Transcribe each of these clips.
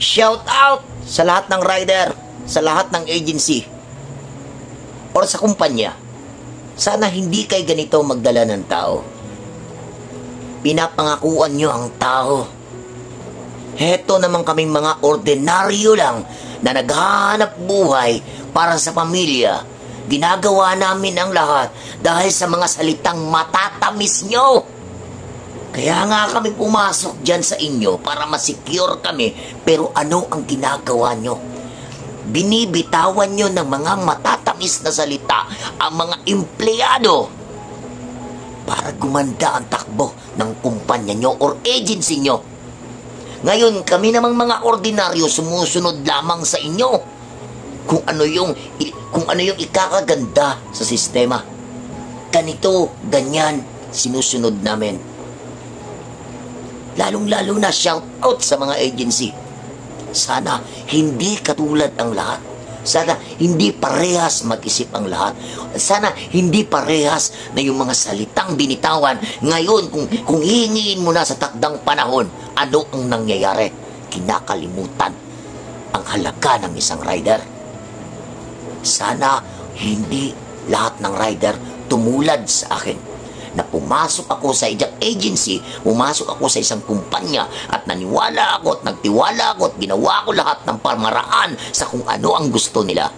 Shout out sa lahat ng rider, sa lahat ng agency, or sa kumpanya. Sana hindi kayo ganito magdala ng tao. Pinapangakuan nyo ang tao. Heto naman kaming mga ordinaryo lang na naghahanap buhay para sa pamilya. Ginagawa namin ang lahat dahil sa mga salitang matatamis nyo. Kaya nga kami pumasok dyan sa inyo para masecure kami. Pero ano ang ginagawa nyo? Binibitawan nyo ng mga matatamis na salita ang mga empleyado para gumanda ang takbo ng kumpanya nyo or agency nyo. Ngayon, kami namang mga ordinaryo sumusunod lamang sa inyo kung ano yung ikakaganda sa sistema. Ganito, ganyan, sinusunod namin. Lalong-lalo na shout out sa mga agency. Sana hindi katulad ang lahat. Sana hindi parehas mag-isip ang lahat. Sana hindi parehas na yung mga salitang binitawan. Ngayon, kung hihingiin mo na sa takdang panahon, ano ang nangyayari? Kinakalimutan ang halaga ng isang rider. Sana hindi lahat ng rider tumulad sa akin na pumasok ako sa agency, pumasok ako sa isang kumpanya at naniwala ako at nagtiwala ako at ginawa ko lahat ng pamaraan sa kung ano ang gusto nila.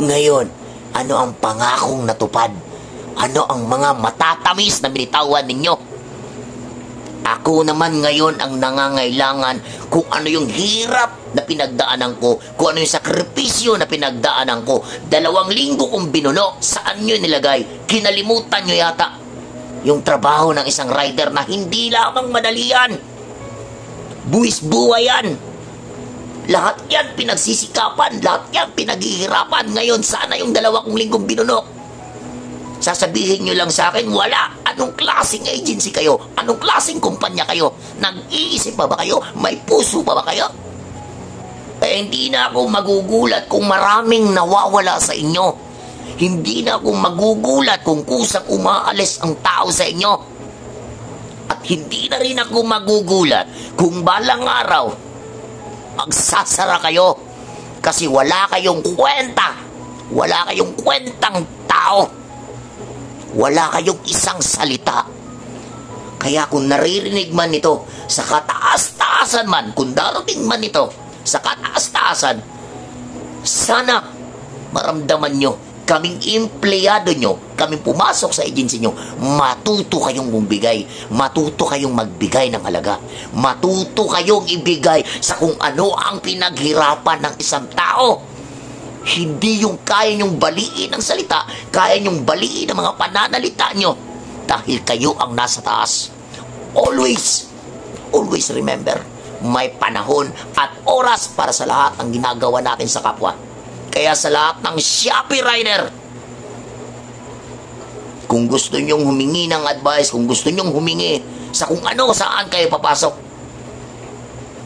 Ngayon, ano ang pangakong natupad? Ano ang mga matatamis na binitawan ninyo? Ako naman ngayon ang nangangailangan kung ano yung hirap na pinagdaanan ko, kung ano yung sakripisyo na pinagdaanan ko. 2 linggo kong binuno, saan nyo nilagay? Kinalimutan nyo yata yung trabaho ng isang rider na hindi lamang madali yan. Buwis buhay yan. Lahat yan pinagsisikapan, lahat yan pinaghihirapan. Ngayon, sana yung 2 linggong binuno. Sasabihin nyo lang sa akin, wala. Anong klaseng agency kayo? Anong klaseng kumpanya kayo? Nag-iisip pa ba kayo? May puso pa ba kayo? Hindi na ako magugulat kung maraming nawawala sa inyo. Hindi na ako magugulat kung kusang umaalis ang tao sa inyo. At hindi na rin ako magugulat kung balang araw magsasara kayo kasi wala kayong kwenta. Wala kayong kwentang tao. Wala kayong isang salita. Kaya kung naririnig man ito sa kataas-taasan man, kung darating man ito sa kataas-taasan, sana maramdaman nyo, kaming empleyado nyo, kaming pumasok sa agency nyo, matuto kayong bumigay, matuto kayong magbigay ng halaga, matuto kayong ibigay sa kung ano ang pinaghirapan ng isang tao. Hindi yung kaya nyong baliin ang salita, kaya nyong baliin ang mga pananalita nyo dahil kayo ang nasa taas. Always remember, may panahon at oras para sa lahat ang ginagawa natin sa kapwa. Kaya sa lahat ng Shopee rider, kung gusto nyong humingi ng advice, kung gusto nyong humingi sa kung ano, saan kayo papasok,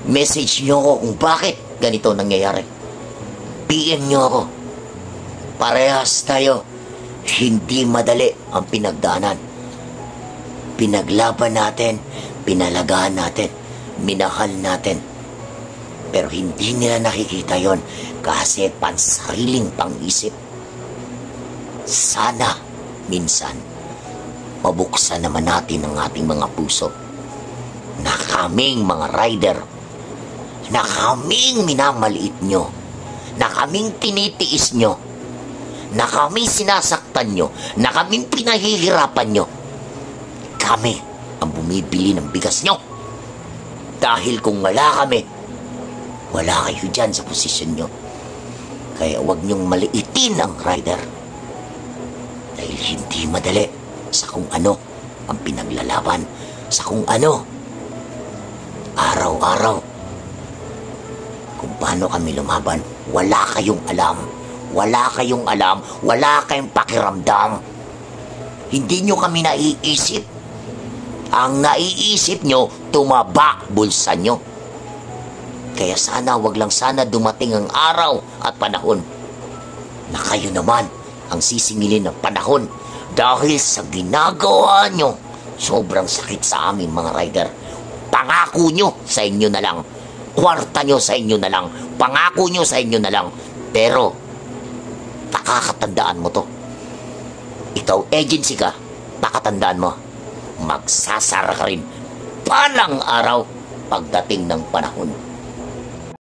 message nyo ko kung bakit ganito nangyayari. PM nyo ako. Parehas tayo. Hindi madali ang pinagdaanan. Pinaglaban natin, pinalagaan natin, minahal natin. Pero hindi nila nakikita yon kasi pansariling pang-isip. Sana, minsan, mabuksan naman natin ang ating mga puso na kaming mga rider, na kaming minamaliit nyo, na kaming tinitiis nyo, na kaming sinasaktan nyo, na kaming pinahihirapan nyo. Kami ang bumibili ng bigas nyo. Dahil kung wala kami, wala kayo dyan sa posisyon nyo. Kaya huwag nyong maliitin ang rider. Dahil hindi madali sa kung ano ang pinaglalaban, sa kung ano araw-araw. Kung paano kami lumaban, wala kayong alam. Wala kayong alam, wala kayong pakiramdam. Hindi nyo kami naiisip. Ang naiisip nyo, tumaba bulsa nyo. Kaya sana, wag lang sana dumating ang araw at panahon na kayo naman ang sisingilin ng panahon dahil sa ginagawa nyo. Sobrang sakit sa amin mga rider. Pangako nyo sa inyo na lang. kwarta nyo sa inyo na lang, pangako nyo sa inyo na lang. Pero, pakakatandaan mo to. Ikaw, agency ka, pakatandaan mo, magsasara ka rin palang araw pagdating ng panahon.